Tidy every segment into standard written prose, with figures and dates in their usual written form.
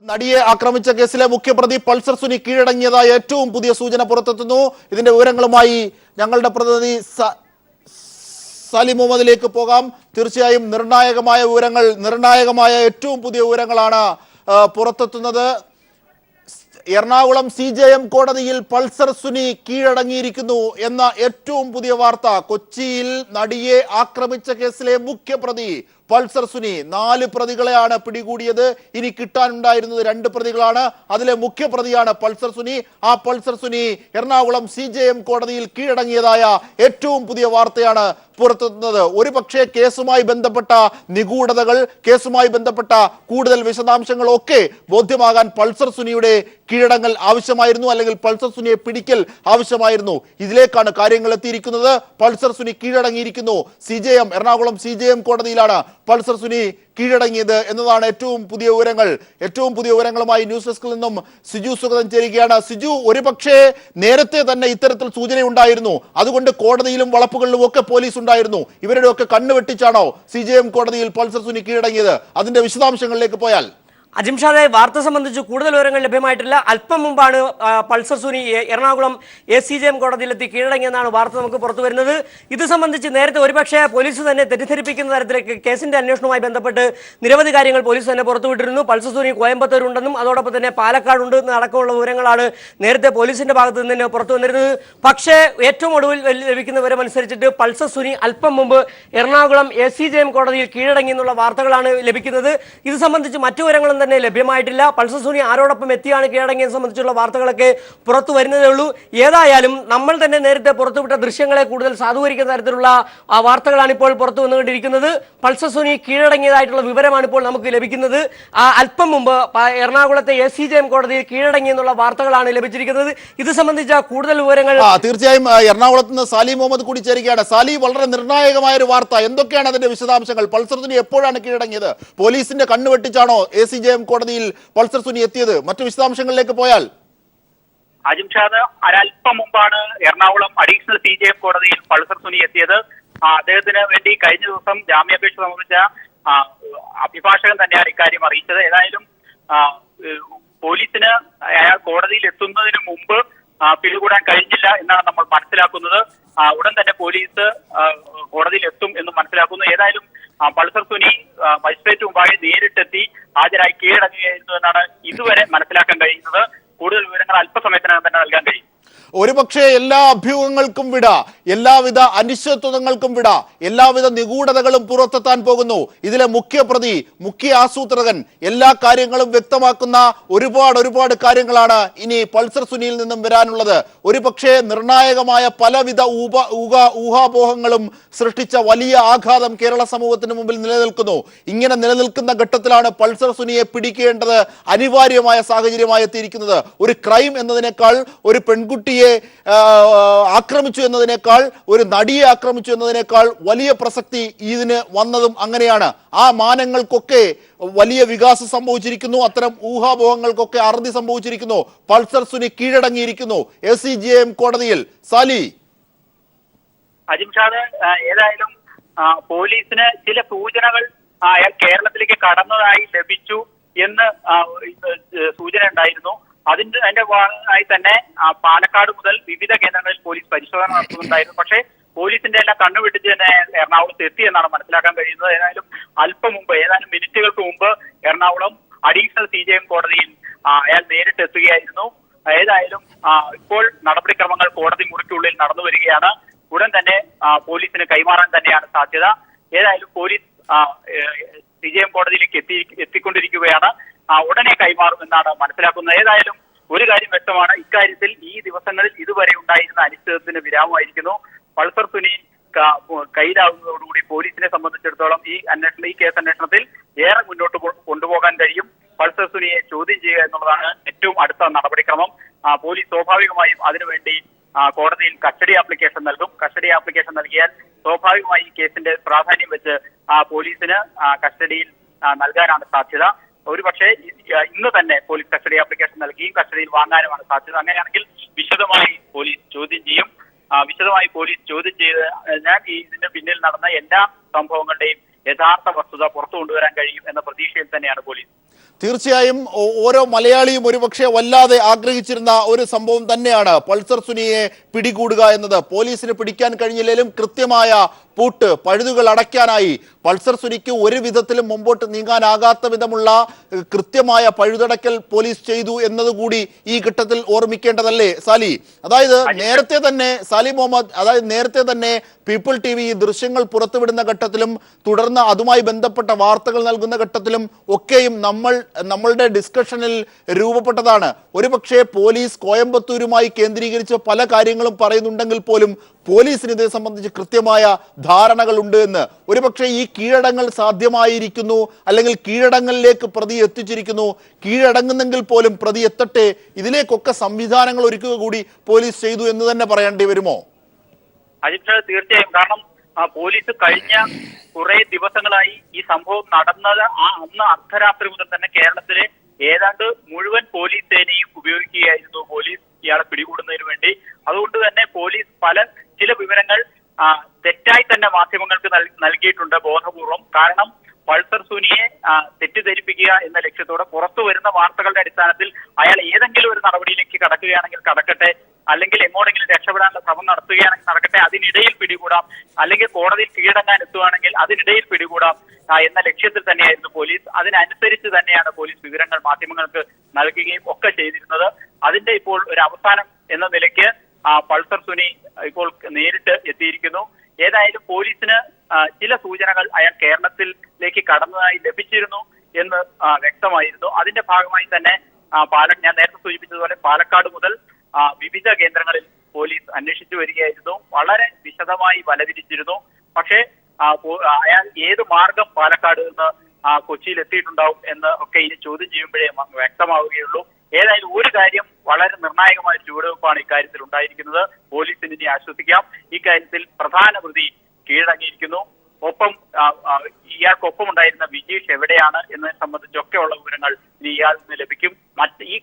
നടിയെ ആക്രമിച്ച കേസിലെ മുഖ്യപ്രതി പൾസർ സുനി കീഴടങ്ങിയതായ ഏറ്റവും പുതിയ സൂചന പുറത്തെത്തുന്നു. ഇതിന്റെ വിവരങ്ങളുമായി ഞങ്ങളുടെ പ്രതിനിധി സലി മുഹമ്മദിലേക്ക് പോകാം. തീർച്ചയായും നിർണായകമായ ഏറ്റവും പുതിയ വിവരങ്ങളാണ് പുറത്തെത്തുന്നത്. എറണാകുളം CJM കോടതിയിൽ പൾസർ സുനി കീഴടങ്ങിയിരിക്കുന്നു എന്ന ഏറ്റവും പുതിയ വാർത്ത. കൊച്ചിയിൽ നടിയെ ആക്രമിച്ച കേസിലെ മുഖ്യപ്രതി പൾസർ സുനി 4 പ്രതികളെയാണ് പിടികൂടിയത്. ഇനി കിട്ടാനുണ്ടായിരുന്നത് 2 പ്രതികളാണ്. അതിലെ മുഖ്യപ്രതിയാണ് പൾസർ സുനി. ആ പൾസർ സുനി എറണാകുളം CJM കോടതിയിൽ കീഴടങ്ങിയതായ ഏറ്റവും പുതിയ വാർത്തയാണ് പുറത്തെത്തുന്നത്. ഒരു പക്ഷേ കേസുമായി ബന്ധപ്പെട്ട നിഗൂഢതകൾ, കേസുമായി ബന്ധപ്പെട്ട കൂടുതൽ വിശദാംശങ്ങളൊക്കെ ബോധ്യമാകാൻ പൾസർ സുനിയുടെ കീഴടങ്ങൽ ആവശ്യമായിരുന്നു, അല്ലെങ്കിൽ പൾസർ സുനിയെ പിടിക്കൽ ആവശ്യമായിരുന്നു. ഇതിലേക്കാണ് കാര്യങ്ങൾ എത്തിയിരിക്കുന്നത്. പൾസർ സുനി കീഴടങ്ങിയിരിക്കുന്നു. എറണാകുളം CJM കോടതിയിലാണ് പൾസർ സുനി കീഴടങ്ങിയത് എന്നതാണ് ഏറ്റവും പുതിയ വിവരങ്ങൾ. ഏറ്റവും പുതിയ വിവരങ്ങളുമായി ന്യൂസ് ഡെസ്കിൽ നിന്നും സിജു സുഗതൻ ചേരുകയാണ്. സിജു, ഒരുപക്ഷെ നേരത്തെ തന്നെ ഇത്തരത്തിൽ സൂചനയുണ്ടായിരുന്നു, അതുകൊണ്ട് കോടതിയിലും വളപ്പുകളിലും ഒക്കെ പോലീസ് ഉണ്ടായിരുന്നു. ഇവരുടെ ഒക്കെ കണ്ണ് വെട്ടിച്ചാണോ CJM കോടതിയിൽ പൾസർ സുനി കീഴടങ്ങിയത്? അതിന്റെ വിശദാംശങ്ങളിലേക്ക് പോയാൽ. അജിംഷാദെ, വാർത്ത സംബന്ധിച്ച് കൂടുതൽ വിവരങ്ങൾ ലഭ്യമായിട്ടില്ല. അല്പം മുമ്പാണ് പൾസർ സുനി എറണാകുളം CJM കോടതിയിലെത്തി കീഴടങ്ങിയെന്നാണ് വാർത്ത നമുക്ക് പുറത്തു വരുന്നത്. ഇത് സംബന്ധിച്ച് നേരത്തെ ഒരുപക്ഷെ പോലീസ് തന്നെ തെറ്റിദ്ധരിപ്പിക്കുന്ന തരത്തിലേക്ക് കേസിന്റെ അന്വേഷണവുമായി ബന്ധപ്പെട്ട് നിരവധി കാര്യങ്ങൾ പോലീസ് തന്നെ പുറത്തുവിട്ടിരുന്നു. പൾസർ സുനി കോയമ്പത്തൂർ ഉണ്ടെന്നും അതോടൊപ്പം തന്നെ പാലക്കാട് ഉണ്ട് അടക്കമുള്ള വിവരങ്ങളാണ് നേരത്തെ പോലീസിന്റെ ഭാഗത്ത് നിന്ന് തന്നെ പുറത്തു വന്നിരുന്നത്. പക്ഷേ ഏറ്റവും ഒടുവിൽ ലഭിക്കുന്ന വിവരമനുസരിച്ചിട്ട് പൾസർ സുനി അല്പം മുമ്പ് എറണാകുളം CJM കോടതിയിൽ കീഴടങ്ങി എന്നുള്ള വാർത്തകളാണ് ലഭിക്കുന്നത്. ഇത് സംബന്ധിച്ച് മറ്റു വിവരങ്ങളും തന്നെ ലഭ്യമായിട്ടില്ല. പൾസർ സുനി ആരോടൊപ്പം എത്തിയാണ് കീഴടങ്ങിയത് സംബന്ധിച്ചുള്ള വാർത്തകളൊക്കെ പുറത്തു വരുന്നതേ ഉള്ളൂ. ഏതായാലും നമ്മൾ തന്നെ നേരത്തെ പുറത്തുവിട്ട ദൃശ്യങ്ങളെ കൂടുതൽ സാധൂകരിക്കുന്ന തരത്തിലുള്ള വാർത്തകളാണ് ഇപ്പോൾ പുറത്തു വന്നുകൊണ്ടിരിക്കുന്നത്. പൾസർ സുനി കീഴടങ്ങിയതായിട്ടുള്ള വിവരമാണ് ഇപ്പോൾ നമുക്ക് ലഭിക്കുന്നത്. അല്പം മുമ്പ് എറണാകുളത്തെ CJM കോടതിയിൽ കീഴടങ്ങി എന്നുള്ള വാർത്തകളാണ് ലഭിച്ചിരിക്കുന്നത്. ഇത് സംബന്ധിച്ച കൂടുതൽ വിവരങ്ങൾ തീർച്ചയായും എറണാകുളത്ത് നിന്ന് സാലി മുഹമ്മദ് കൂടി ചേരുകയാണ്. സാലി, വളരെ നിർണായകമായ ഒരു വാർത്ത, എന്തൊക്കെയാണ് അതിന്റെ വിശദാംശങ്ങൾ? പൾസർ സുനി എപ്പോഴാണ് കീഴടങ്ങിയത്? പോലീസിന്റെ കണ്ണ് വെട്ടിച്ചാണോ CJM കോടതിയിൽ പൾസർ സുനി എത്തിയത്? മറ്റു വിശദാംശങ്ങളിലേക്ക് പോയാൽ. അജിംഷാദ്, ഒരൽപ്പം മുമ്പാണ് എറണാകുളം അഡീഷണൽ CJM കോടതിയിൽ പൾസർ സുനി എത്തിയത്. അദ്ദേഹത്തിന് വേണ്ടി കഴിഞ്ഞ ദിവസം ജാമ്യാപേക്ഷ സമർപ്പിച്ച അഭിഭാഷകൻ തന്നെയാണ് ഇക്കാര്യം അറിയിച്ചത്. ഏതായാലും പോലീസിന് അയാൾ കോടതിയിൽ എത്തുന്നതിന് മുമ്പ് പിടികൂടാൻ കഴിഞ്ഞില്ല എന്നാണ് നമ്മൾ മനസ്സിലാക്കുന്നത്. ഉടൻ തന്നെ പോലീസ് കോടതിയിൽ എത്തും എന്ന് മനസ്സിലാക്കുന്നു. ഏതായാലും പൾസർ സുനി മജിസ്ട്രേറ്റ് മുമ്പാകെ നേരിട്ടെത്തി ഹാജരായി കീഴടങ്ങുകയായിരുന്നു എന്നാണ് ഇതുവരെ മനസ്സിലാക്കാൻ കഴിയുന്നത്. കൂടുതൽ വിവരങ്ങൾ അല്പസമയത്തിനകം തന്നെ നൽകാൻ കഴിയും. ഒരുപക്ഷെ എല്ലാ അഭ്യൂഹങ്ങൾക്കും വിട, എല്ലാവിധ അനിശ്ചിതത്വങ്ങൾക്കും വിട, എല്ലാവിധ നിഗൂഢതകളും പുറത്തെത്താൻ പോകുന്നു. ഇതിലെ മുഖ്യപ്രതി, മുഖ്യ ആസൂത്രകൻ, എല്ലാ കാര്യങ്ങളും വ്യക്തമാക്കുന്ന ഒരുപാട് കാര്യങ്ങളാണ് ഇനി പൾസർ സുനിയിൽ നിന്നും വരാനുള്ളത്. ഒരുപക്ഷെ നിർണായകമായ പലവിധ ഊഹാപോഹങ്ങളും സൃഷ്ടിച്ച വലിയ ആഘാതം കേരള സമൂഹത്തിന് മുമ്പിൽ നിലനിൽക്കുന്നു. ഇങ്ങനെ നിലനിൽക്കുന്ന ഘട്ടത്തിലാണ് പൾസർ സുനിയെ പിടിക്കേണ്ടത് അനിവാര്യമായ സാഹചര്യമായി എത്തിയിരിക്കുന്നത്. ഒരു ക്രൈം എന്നതിനേക്കാൾ, ഒരു പെൺകുട്ടിയെ ആക്രമിച്ചു എന്നതിനേക്കാൾ, ഒരു നടിയെ ആക്രമിച്ചു എന്നതിനേക്കാൾ വലിയ പ്രസക്തി ഇതിന് വന്നതും അങ്ങനെയാണ്. ആ മാനങ്ങൾക്കൊക്കെ വലിയ വികാസം സംഭവിച്ചിരിക്കുന്നു. അത്തരം ഊഹാപോഹങ്ങൾക്കൊക്കെ അറുതി സംഭവിച്ചിരിക്കുന്നു. പൾസർ സുനി കീഴടങ്ങിയിരിക്കുന്നു CJM കോടതിയിൽ. സാലി. അജിംഷാദ്, ഏതായാലും പോലീസിന് ചില സൂചനകൾ അയാൾ കേരളത്തിലേക്ക് കടന്നതായി ലഭിച്ചു എന്ന് സൂചന ഉണ്ടായിരുന്നു. അതിന്റെ ഭാഗമായി തന്നെ പാലക്കാട് മുതൽ വിവിധ കേന്ദ്രങ്ങളിൽ പോലീസ് പരിശോധന നടത്തുന്നുണ്ടായിരുന്നു. പക്ഷേ പോലീസിന്റെ എല്ലാം കണ്ണുവെട്ടിച്ച് തന്നെ എറണാകുളത്ത് എത്തി എന്നാണ് മനസ്സിലാക്കാൻ കഴിയുന്നത്. ഏതായാലും അല്പം മുമ്പ്, ഏതാനും മിനിറ്റുകൾക്ക് മുമ്പ് എറണാകുളം അഡീഷണൽ CJM കോടതിയിൽ അയാൾ നേരിട്ട് എത്തുകയായിരുന്നു. ഏതായാലും ഇപ്പോൾ നടപടിക്രമങ്ങൾ കോടതി മുറിക്കുള്ളിൽ നടന്നു വരികയാണ്. ഉടൻ തന്നെ പോലീസിന് കൈമാറാൻ തന്നെയാണ് സാധ്യത. ഏതായാലും പോലീസ് CJM കോടതിയിലേക്ക് എത്തിക്കൊണ്ടിരിക്കുകയാണ്. ഉടനെ കൈമാറുമെന്നാണ് മനസ്സിലാക്കുന്നത്. ഏതായാലും ഒരു കാര്യം വ്യക്തമാണ്, ഇക്കാര്യത്തിൽ ഈ ദിവസങ്ങളിൽ ഇതുവരെ ഉണ്ടായിരുന്ന അനിശ്ചിതത്വത്തിന് വിരാമമായിരിക്കുന്നു. പൾസർ സുനി കയ്യിലാവുന്നതോടുകൂടി പോലീസിനെ സംബന്ധിച്ചിടത്തോളം ഈ കേസ് അന്വേഷണത്തിൽ ഏറെ മുന്നോട്ട് കൊണ്ടുപോകാൻ കഴിയും. പൾസർ സുനിയെ ചോദ്യം ചെയ്യുക എന്നുള്ളതാണ് ഏറ്റവും അടുത്ത നടപടിക്രമം. പോലീസ് സ്വാഭാവികമായും അതിനുവേണ്ടി കോടതിയിൽ കസ്റ്റഡി ആപ്ലിക്കേഷൻ നൽകും. കസ്റ്റഡി ആപ്ലിക്കേഷൻ നൽകിയാൽ സ്വാഭാവികമായി ഈ കേസിന്റെ പ്രാധാന്യം വെച്ച് പോലീസിന് കസ്റ്റഡിയിൽ നൽകാനാണ് സാധ്യത. ഒരുപക്ഷെ ഇന്ന് തന്നെ പോലീസ് കസ്റ്റഡി ആപ്ലിക്കേഷൻ നൽകിയും കസ്റ്റഡിയിൽ വാങ്ങാനുമാണ് സാധ്യത. അങ്ങനെയാണെങ്കിൽ വിശദമായി പോലീസ് ചോദ്യം ചെയ്യും. വിശദമായി പോലീസ് ചോദ്യം ചെയ്ത് ഇതിന്റെ പിന്നിൽ നടന്ന എല്ലാ സംഭവങ്ങളുടെയും യഥാർത്ഥ വസ്തുത പുറത്തു കൊണ്ടുവരാൻ കഴിയും എന്ന പ്രതീക്ഷയിൽ തന്നെയാണ് പോലീസ്. തീർച്ചയായും ഓരോ മലയാളിയും ഒരുപക്ഷെ വല്ലാതെ ആഗ്രഹിച്ചിരുന്ന ഒരു സംഭവം തന്നെയാണ് പൾസർ സുനിയെ പിടികൂടുക എന്നത്. പോലീസിന് പിടിക്കാൻ കഴിഞ്ഞില്ലെങ്കിലും കൃത്യമായ പൂട്ട് പഴുതുകൾ അടയ്ക്കാനായി പൾസർ സുനിക്ക് ഒരു വിധത്തിലും മുമ്പോട്ട് നീങ്ങാനാകാത്ത വിധമുള്ള കൃത്യമായ പഴുതടക്കൽ പോലീസ് ചെയ്തു എന്നതുകൂടി ഈ ഘട്ടത്തിൽ ഓർമ്മിക്കേണ്ടതല്ലേ സാലി? അതായത് നേരത്തെ തന്നെ സാലി മുഹമ്മദ്, അതായത് നേരത്തെ തന്നെ പീപ്പിൾ TV ഈ ദൃശ്യങ്ങൾ പുറത്തുവിടുന്ന ഘട്ടത്തിലും തുടർന്ന് അതുമായി ബന്ധപ്പെട്ട വാർത്തകൾ നൽകുന്ന ഘട്ടത്തിലും ഒക്കെയും നമ്മളുടെ ഡിസ്കഷനിൽ രൂപപ്പെട്ടതാണ്. ഒരുപക്ഷെ പോലീസ് കോയമ്പത്തൂരുമായി കേന്ദ്രീകരിച്ച് പല കാര്യങ്ങളും പറയുന്നുണ്ടെങ്കിൽ പോലും പോലീസിന് ഇതേ സംബന്ധിച്ച് കൃത്യമായ ധാരണകളുണ്ട് എന്ന്. ഒരുപക്ഷെ ഈ കീഴടങ്ങൽ സാധ്യമായിരിക്കുന്നു, അല്ലെങ്കിൽ കീഴടങ്ങലിലേക്ക് പ്രതി എത്തിച്ചിരിക്കുന്നു. കീഴടങ്ങുന്നെങ്കിൽ പോലും പ്രതി എത്തട്ടെ, ഇതിലേക്കൊക്കെ സംവിധാനങ്ങൾ ഒരുക്കുക കൂടി പോലീസ് ചെയ്തു എന്ന് തന്നെ പറയേണ്ടി വരുമോ? അജിത്, തീർച്ചയായും. കാരണം പോലീസ് കഴിഞ്ഞ കുറെ ദിവസങ്ങളായി ഈ സംഭവം നടന്നത് അന്ന് അർദ്ധരാത്രി മുതൽ തന്നെ കേരളത്തിലെ ഏതാണ്ട് മുഴുവൻ പോലീസ് സേനയും ഉപയോഗിക്കുകയായിരുന്നു പോലീസ് ഇയാളെ പിടികൂടുന്നതിന് വേണ്ടി. അതുകൊണ്ട് തന്നെ പോലീസ് ചില വിവരങ്ങൾ തെറ്റായി തന്നെ മാധ്യമങ്ങൾക്ക് നൽകിയിട്ടുണ്ട് ബോധപൂർവം. കാരണം പൾസർ സുനിയെ തെറ്റിദ്ധരിപ്പിക്കുക എന്ന ലക്ഷ്യത്തോടെ പുറത്തു വരുന്ന വാർത്തകളുടെ അടിസ്ഥാനത്തിൽ അയാൾ ഏതെങ്കിലും ഒരു നടപടിയിലേക്ക് കടക്കുകയാണെങ്കിൽ കടക്കട്ടെ, അല്ലെങ്കിൽ എങ്ങോട്ടെങ്കിലും രക്ഷപ്പെടാനുള്ള ശ്രമം നടത്തുകയാണെങ്കിൽ നടക്കട്ടെ, അതിനിടയിൽ പിടികൂടാം, അല്ലെങ്കിൽ കോടതിയിൽ കീഴടങ്ങാൻ എത്തുകയാണെങ്കിൽ അതിനിടയിൽ പിടികൂടാം എന്ന ലക്ഷ്യത്തിൽ തന്നെയായിരുന്നു പോലീസ്. അതിനനുസരിച്ച് തന്നെയാണ് പോലീസ് വിവരങ്ങൾ മാധ്യമങ്ങൾക്ക് നൽകുകയും ഒക്കെ ചെയ്തിരുന്നത്. അതിന്റെ ഇപ്പോൾ ഒരു അവസാനം എന്ന നിലയ്ക്ക് പൾസർ സുനി ഇപ്പോൾ നേരിട്ട് എത്തിയിരിക്കുന്നു. ഏതായാലും പോലീസിന് ചില സൂചനകൾ അയാൾ കേരളത്തിലേക്ക് കടന്നതായി ലഭിച്ചിരുന്നു എന്ന് വ്യക്തമായിരുന്നു. അതിന്റെ ഭാഗമായി തന്നെ ഞാൻ നേരത്തെ സൂചിപ്പിച്ചതുപോലെ പാലക്കാട് മുതൽ വിവിധ കേന്ദ്രങ്ങളിൽ പോലീസ് അന്വേഷിച്ചു വരികയായിരുന്നു. വളരെ വിശദമായി വലവിരിച്ചിരുന്നു. പക്ഷേ അയാൾ ഏത് മാർഗം പാലക്കാട് നിന്ന് കൊച്ചിയിൽ എത്തിയിട്ടുണ്ടാവും എന്ന് ഒക്കെ ഇനി ചോദ്യം ചെയ്യുമ്പോഴേ വ്യക്തമാവുകയുള്ളൂ. ഏതായാലും ഒരു കാര്യം, വളരെ നിർണായകമായ ചുവടുവെപ്പാണ് ഇക്കാര്യത്തിൽ ഉണ്ടായിരിക്കുന്നത്. പോലീസിന് ഇനി ആശ്വസിക്കാം. ഇക്കാര്യത്തിൽ പ്രധാന പ്രതി കീഴടങ്ങിയിരിക്കുന്നു. ഒപ്പം ഇയാൾക്കൊപ്പം ഉണ്ടായിരുന്ന വിജീഷ് എവിടെയാണ് എന്നതിനെ സംബന്ധിച്ചൊക്കെയുള്ള വിവരങ്ങൾ ഇനി ഇയാളിൽ നിന്ന് ലഭിക്കും. ഈ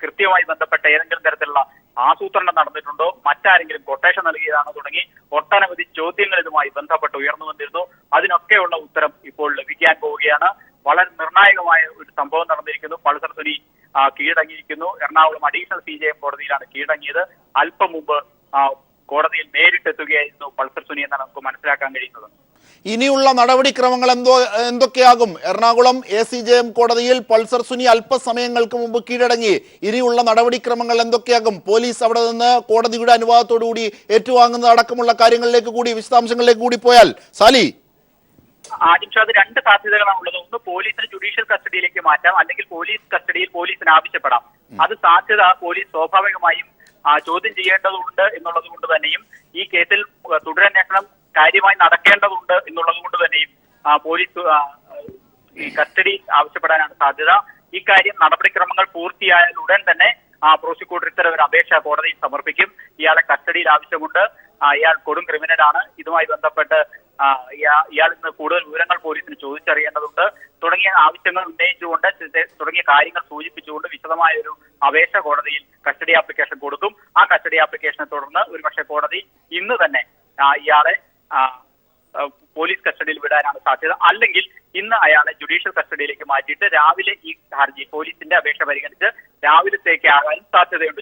കൃത്യമായി ബന്ധപ്പെട്ട ഏതെങ്കിലും തരത്തിലുള്ള ആസൂത്രണം നടന്നിട്ടുണ്ടോ, മറ്റാരെങ്കിലും കൊട്ടേഷൻ നൽകിയതാണോ തുടങ്ങി ഒട്ടനവധി ചോദ്യങ്ങൾ ഇതുമായി ബന്ധപ്പെട്ട് ഉയർന്നു വന്നിരുന്നു. അതിനൊക്കെയുള്ള ഉത്തരം ഇപ്പോൾ ലഭിക്കാൻ പോവുകയാണ്. വളരെ നിർണായകമായ ഒരു സംഭവം നടന്നിരിക്കുന്നു. പൾസർ സുനി കീഴടങ്ങിയിരിക്കുന്നു. എറണാകുളം അഡീഷണൽ CJM കോടതിയിലാണ് കീഴടങ്ങിയത്. അല്പം മുമ്പ് കോടതിയിൽ നേരിട്ടെത്തുകയായിരുന്നു പൾസർ സുനി എന്നാണ് നമുക്ക് മനസ്സിലാക്കാൻ കഴിയുന്നത്. ഇനിയുള്ള നടപടിക്രമങ്ങൾ എന്തൊക്കെയാകും? എറണാകുളം ACJM കോടതിയിൽ പൾസർ സുനി അല്പസമയങ്ങൾക്ക് മുമ്പ് കീഴടങ്ങി. ഇനിയുള്ള നടപടിക്രമങ്ങൾ എന്തൊക്കെയാകും? പോലീസ് അവിടെ നിന്ന് കോടതിയുടെ അനുവാദത്തോടുകൂടി ഏറ്റുവാങ്ങുന്ന അടക്കമുള്ള കാര്യങ്ങളിലേക്ക് കൂടി, വിശദാംശങ്ങളിലേക്ക് കൂടി പോയാൽ സാലി? ആദ്യം രണ്ട് സാധ്യതകളാണ് ഉള്ളത്. ഒന്ന്, പോലീസിന് ജുഡീഷ്യൽ കസ്റ്റഡിയിലേക്ക് മാറ്റാം, അല്ലെങ്കിൽ പോലീസ് കസ്റ്റഡിയിൽ പോലീസിന് ആവശ്യപ്പെടാം. അത് സാധ്യത പോലീസ് സ്വാഭാവികമായും ചോദ്യം ചെയ്യേണ്ടതുണ്ട് എന്നുള്ളത് കൊണ്ട് തന്നെയും ഈ കേസിൽ തുടരന്വേഷണം കാര്യമായി നടക്കേണ്ടതുണ്ട് എന്നുള്ളത് കൊണ്ട് തന്നെയും പോലീസ് ഈ കസ്റ്റഡി ആവശ്യപ്പെടാനാണ് സാധ്യത. ഇക്കാര്യം നടപടിക്രമങ്ങൾ പൂർത്തിയായാൽ ഉടൻ തന്നെ പ്രോസിക്യൂട്ടർ ഇത്തരം ഒരു അപേക്ഷ കോടതിയിൽ സമർപ്പിക്കും. ഇയാളെ കസ്റ്റഡിയിൽ ആവശ്യമുണ്ട്, ഇയാൾ കൊടും ക്രിമിനലാണ്, ഇതുമായി ബന്ധപ്പെട്ട് ഇയാളിൽ നിന്ന് കൂടുതൽ വിവരങ്ങൾ പോലീസിന് ചോദിച്ചറിയേണ്ടതുണ്ട് തുടങ്ങിയ ആവശ്യങ്ങൾ ഉന്നയിച്ചുകൊണ്ട്, തുടങ്ങിയ കാര്യങ്ങൾ സൂചിപ്പിച്ചുകൊണ്ട് വിശദമായ ഒരു അപേക്ഷ കോടതിയിൽ കസ്റ്റഡി ആപ്ലിക്കേഷൻ കൊടുക്കും. ആ കസ്റ്റഡി ആപ്ലിക്കേഷനെ തുടർന്ന് ഒരുപക്ഷെ കോടതി ഇന്ന് തന്നെ ഇയാളെ പോലീസ് കസ്റ്റഡിയിൽ വിടാനാണ് സാധ്യത. അല്ലെങ്കിൽ ഇന്ന് അയാളെ ജുഡീഷ്യൽ കസ്റ്റഡിയിലേക്ക് മാറ്റിയിട്ട് രാവിലെ ഈ ഹർജി, പോലീസിന്റെ അപേക്ഷ പരിഗണിച്ച് രാവിലത്തേക്ക് ആകാനും സാധ്യതയുണ്ട്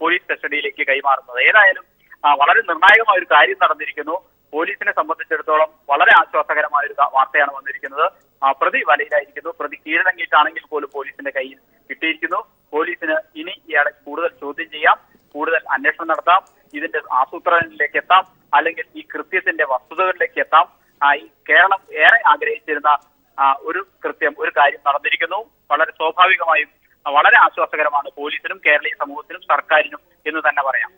പോലീസ് കസ്റ്റഡിയിലേക്ക് കൈമാറുന്നത്. ഏതായാലും വളരെ നിർണായകമായ ഒരു കാര്യം നടന്നിരിക്കുന്നു. പോലീസിനെ സംബന്ധിച്ചിടത്തോളം വളരെ ആശ്വാസകരമായ ഒരു വാർത്തയാണ് വന്നിരിക്കുന്നത്. പ്രതി വലയിലായിരിക്കുന്നു. പ്രതി കീഴടങ്ങിയിട്ടാണെങ്കിൽ പോലും പോലീസിന്റെ കയ്യിൽ കിട്ടിയിരിക്കുന്നു. പോലീസിന് ഇനി ഇയാളെ കൂടുതൽ ചോദ്യം ചെയ്യാം, കൂടുതൽ അന്വേഷണം നടത്താം, ഇതിന്റെ ആസൂത്രണത്തിലേക്ക് എത്താം, അല്ലെങ്കിൽ ഈ കൃത്യത്തിന്റെ വസ്തുതകളിലേക്ക് എത്താം. ഈ കേരളം ഏറെ ആഗ്രഹിച്ചിരുന്ന ഒരു കാര്യം നടന്നിരിക്കുന്നു. വളരെ സ്വാഭാവികമായും വളരെ ആശ്വാസകരമാണ് പോലീസിനും കേരളീയ സമൂഹത്തിനും സർക്കാരിനും എന്ന് തന്നെ പറയാം.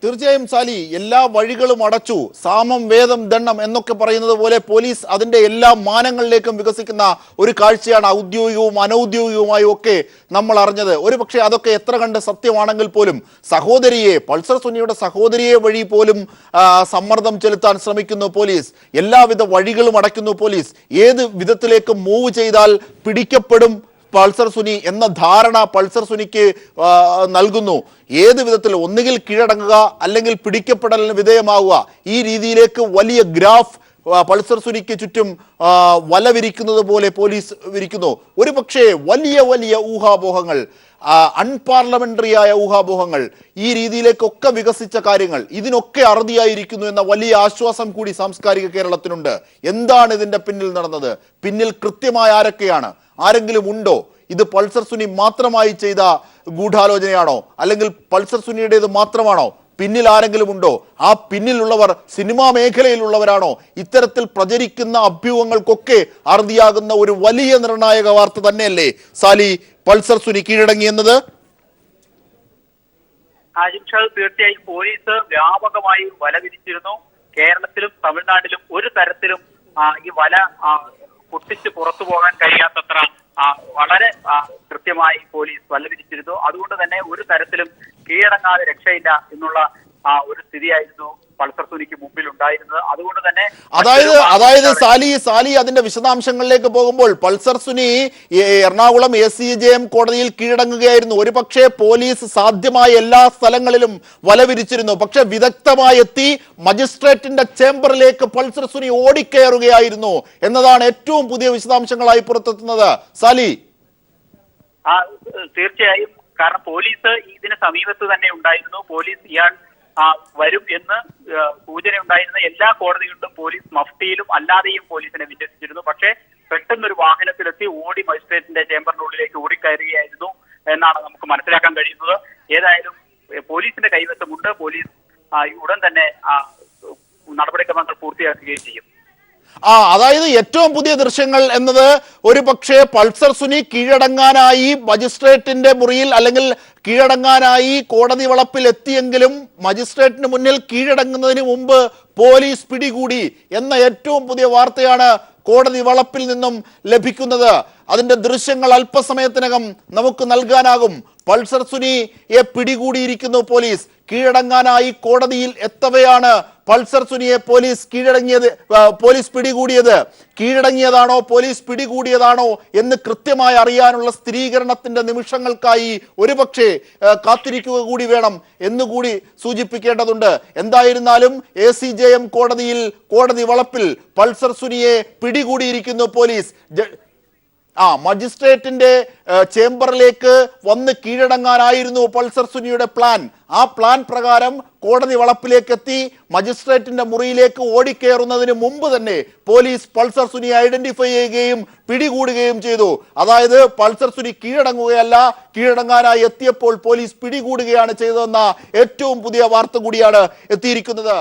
തീർച്ചയായും സാലി, എല്ലാ വഴികളും അടച്ചു, സാമം വേദം ദണ്ണം എന്നൊക്കെ പറയുന്നത് പോലെ പോലീസ് അതിന്റെ എല്ലാ മാനങ്ങളിലേക്കും വികസിക്കുന്ന ഒരു കാഴ്ചയാണ് ഔദ്യോഗികവും അനൌദ്യോഗികവുമായും ഒക്കെ നമ്മൾ അറിഞ്ഞത്. ഒരുപക്ഷെ അതൊക്കെ എത്ര കണ്ട് സത്യമാണെങ്കിൽ പോലും പൾസർ സുനിയുടെ സഹോദരിയെ വഴി പോലും സമ്മർദ്ദം ചെലുത്താൻ ശ്രമിക്കുന്നു പോലീസ്. എല്ലാവിധ വഴികളും അടയ്ക്കുന്നു പോലീസ്. ഏത് വിധത്തിലേക്ക് മൂവ് ചെയ്താൽ പിടിക്കപ്പെടും പൾസർ സുനി എന്ന ധാരണ പൾസർ സുനിക്ക് നൽകുന്നു. ഏത് വിധത്തിൽ ഒന്നുകിൽ കീഴടങ്ങുക, അല്ലെങ്കിൽ പിടിക്കപ്പെടലിന് വിധേയമാവുക, ഈ രീതിയിലേക്ക് വലിയ ഗ്രാഫ് പൾസർ സുനിക്ക് ചുറ്റും വല വിരിക്കുന്നത് പോലെ പോലീസ് വിരിക്കുന്നു. ഒരു പക്ഷേ വലിയ വലിയ ഊഹാപോഹങ്ങൾ, അൺപാർലമെന്ററിയായ ഊഹാപോഹങ്ങൾ, ഈ രീതിയിലേക്കൊക്കെ വികസിച്ച കാര്യങ്ങൾ ഇതിനൊക്കെ അറുതിയായിരിക്കുന്നു എന്ന വലിയ ആശ്വാസം കൂടി സാംസ്കാരിക കേരളത്തിനുണ്ട്. എന്താണ് ഇതിന്റെ പിന്നിൽ നടന്നത്? പിന്നിൽ കൃത്യമായ ആരൊക്കെയാണ്? ആരെങ്കിലും ഉണ്ടോ? ഇത് പൾസർ സുനി മാത്രമായി ചെയ്ത ഗൂഢാലോചനയാണോ? അല്ലെങ്കിൽ പൾസർ സുനിയുടേത് മാത്രമാണോ? പിന്നിൽ ആരെങ്കിലും ഉണ്ടോ? ആ പിന്നിലുള്ളവർ സിനിമാ മേഖലയിലുള്ളവരാണോ? ഇത്തരത്തിൽ പ്രചരിക്കുന്ന അഭ്യൂഹങ്ങൾക്കൊക്കെ അറുതിയാകുന്ന ഒരു വലിയ നിർണായക വാർത്ത തന്നെയല്ലേ സാലി പൾസർ സുനി കീഴടങ്ങി എന്നത്? തീർച്ചയായും പോലീസ് വ്യാപകമായി വല വിരിച്ചിരുന്നു. കേരളത്തിലും തമിഴ്നാട്ടിലും ഒരു തരത്തിലും ഈ വല പൊട്ടിച്ച് പുറത്തു പോകാൻ കഴിയാത്തത്ര വളരെ കൃത്യമായി പോലീസ് വല വിരിച്ചിരുന്നു. അതുകൊണ്ട് തന്നെ ഒരു തരത്തിലും കീഴടങ്ങാതെ രക്ഷയില്ല എന്നുള്ള ഒരു സ്ഥിതിയായിരുന്നു പൾസർ സുനിക്ക് മുമ്പിൽ ഉണ്ടായിരുന്നത്. അതുകൊണ്ട് തന്നെ അതായത് സാലി അതിന്റെ വിശദാംശങ്ങളിലേക്ക് പോകുമ്പോൾ പൾസർ സുനി എറണാകുളം ACJM കോടതിയിൽ കീഴടങ്ങുകയായിരുന്നു. ഒരു പക്ഷേ പോലീസ് സാധ്യമായ എല്ലാ സ്ഥലങ്ങളിലും വല വിരിച്ചിരുന്നു. പക്ഷെ വിദഗ്ധമായി എത്തി മജിസ്ട്രേറ്റിന്റെ ചേംബറിലേക്ക് പൾസർ സുനി ഓടിക്കയറുകയായിരുന്നു എന്നതാണ് ഏറ്റവും പുതിയ വിശദാംശങ്ങളായി പുറത്തെത്തുന്നത്. സാലി, തീർച്ചയായും, കാരണം പോലീസ് ഇതിന് സമീപത്ത് തന്നെ ഉണ്ടായിരുന്നു. പോലീസ് ഇയാൾ വരും എന്ന് സൂചനയുണ്ടായിരുന്ന എല്ലാ കോടതികളിലും പോലീസ് മഫ്തിയിലും അല്ലാതെയും പോലീസിനെ വിന്യസിച്ചിരുന്നു. പക്ഷേ പെട്ടെന്നൊരു വാഹനത്തിലെത്തി ഓടി മജിസ്ട്രേറ്റിന്റെ ചേംബറിനുള്ളിലേക്ക് ഓടിക്കയറുകയായിരുന്നു എന്നാണ് നമുക്ക് മനസ്സിലാക്കാൻ കഴിയുന്നത്. ഏതായാലും പോലീസിന്റെ കൈവശമുണ്ട്. പോലീസ് ഉടൻ തന്നെ നടപടിക്രമങ്ങൾ പൂർത്തിയാക്കുകയും ചെയ്യും. അതായത് ഏറ്റവും പുതിയ ദൃശ്യങ്ങൾ എന്നത് ഒരു പക്ഷേ പൾസർ സുനി കീഴടങ്ങാനായി മജിസ്ട്രേറ്റിന്റെ മുറിയിൽ അല്ലെങ്കിൽ കീഴടങ്ങാനായി കോടതി വളപ്പിൽ എത്തിയെങ്കിലും മജിസ്ട്രേറ്റിന് മുന്നിൽ കീഴടങ്ങുന്നതിന് മുമ്പ് പോലീസ് പിടികൂടി എന്ന ഏറ്റവും പുതിയ വാർത്തയാണ് കോടതി വളപ്പിൽ നിന്നും ലഭിക്കുന്നത്. അതിന്റെ ദൃശ്യങ്ങൾ അല്പസമയത്തിനകം നമുക്ക് നൽകാനാകും. Pulsar സുനിയെ പിടികൂടിയിരിക്കുന്നു police. കീഴടങ്ങാനായി കോടതിയിൽ എത്തവെയാണ് പൾസർ സുനിയെ പോലീസ് പിടികൂടിയത്. കീഴടങ്ങിയതാണോ പോലീസ് പിടികൂടിയതാണോ എന്ന് കൃത്യമായി അറിയാനുള്ള സ്ഥിരീകരണത്തിന്റെ നിമിഷങ്ങൾക്കായി ഒരുപക്ഷെ കാത്തിരിക്കുക കൂടി വേണം എന്നുകൂടി സൂചിപ്പിക്കേണ്ടതുണ്ട്. എന്തായിരുന്നാലും ACJM കോടതി വളപ്പിൽ പൾസർ സുനിയെ പിടികൂടിയിരിക്കുന്നു പോലീസ്. മജിസ്ട്രേറ്റിന്റെ ചേംബറിലേക്ക് വന്ന് കീഴടങ്ങാനായിരുന്നു പൾസർ സുനിയുടെ പ്ലാൻ. ആ പ്ലാൻ പ്രകാരം കോടതി വളപ്പിലേക്ക് എത്തി മജിസ്ട്രേറ്റിന്റെ മുറിയിലേക്ക് ഓടിക്കയറുന്നതിന് മുമ്പ് തന്നെ പോലീസ് പൾസർ സുനിയെ ഐഡന്റിഫൈ ചെയ്യുകയും പിടികൂടുകയും ചെയ്തു. അതായത് പൾസർ സുനി കീഴടങ്ങുകയല്ല, കീഴടങ്ങാനായി എത്തിയപ്പോൾ പോലീസ് പിടികൂടുകയാണ് ചെയ്തതെന്ന ഏറ്റവും പുതിയ വാർത്ത കൂടിയാണ് എത്തിയിരിക്കുന്നത്.